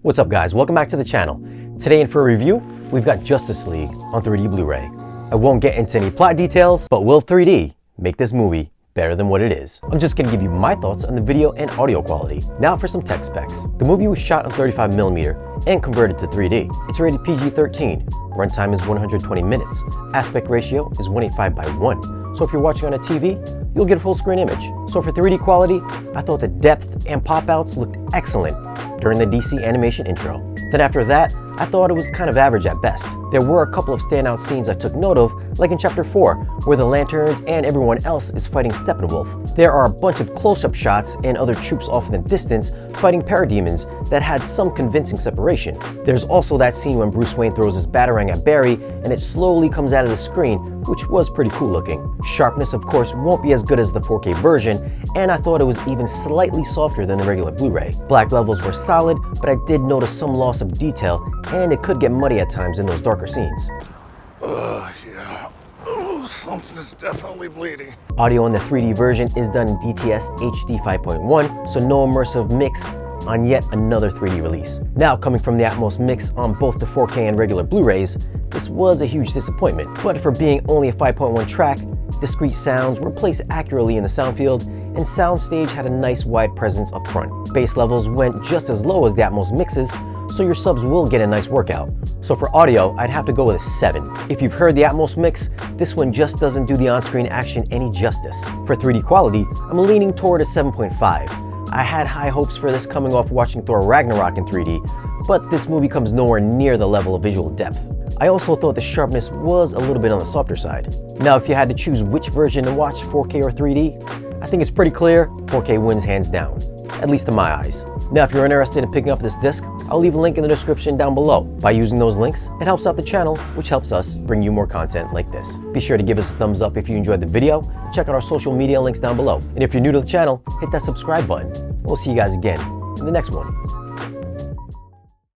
What's up guys, welcome back to the channel. Today in for a review, we've got Justice League on 3D Blu-ray. I won't get into any plot details, but will 3D make this movie better than what it is? I'm just gonna give you my thoughts on the video and audio quality. Now for some tech specs. The movie was shot on 35mm and converted to 3D. It's rated PG-13. Runtime is 120 minutes. Aspect ratio is 1:5:1. So if you're watching on a TV, you'll get a full screen image. So for 3D quality, I thought the depth and pop-outs looked excellent during the DC animation intro. Then after that, I thought it was kind of average at best. There were a couple of standout scenes I took note of, like in Chapter 4, where the Lanterns and everyone else is fighting Steppenwolf. There are a bunch of close-up shots and other troops off in the distance fighting parademons that had some convincing separation. There's also that scene when Bruce Wayne throws his Batarang at Barry and it slowly comes out of the screen, which was pretty cool looking. Sharpness, of course, won't be as good as the 4K version, and I thought it was even slightly softer than the regular Blu-ray. Black levels were solid, but I did notice some loss of detail, and it could get muddy at times in those darker scenes. Yeah. Something is definitely bleeding. Audio on the 3D version is done in DTS HD 5.1, so no immersive mix on yet another 3D release. Now, coming from the Atmos mix on both the 4K and regular Blu-rays, this was a huge disappointment. But for being only a 5.1 track, discrete sounds were placed accurately in the sound field, and soundstage had a nice wide presence up front. Bass levels went just as low as the Atmos mixes, so your subs will get a nice workout. So for audio, I'd have to go with a 7. If you've heard the Atmos mix, this one just doesn't do the on-screen action any justice. For 3D quality, I'm leaning toward a 7.5. I had high hopes for this coming off watching Thor Ragnarok in 3D, but this movie comes nowhere near the level of visual depth. I also thought the sharpness was a little bit on the softer side. Now, if you had to choose which version to watch, 4K or 3D, I think it's pretty clear 4K wins hands down, at least in my eyes. Now, if you're interested in picking up this disc, I'll leave a link in the description down below. By using those links, it helps out the channel, which helps us bring you more content like this. Be sure to give us a thumbs up if you enjoyed the video. Check out our social media links down below. And if you're new to the channel, hit that subscribe button. We'll see you guys again in the next one.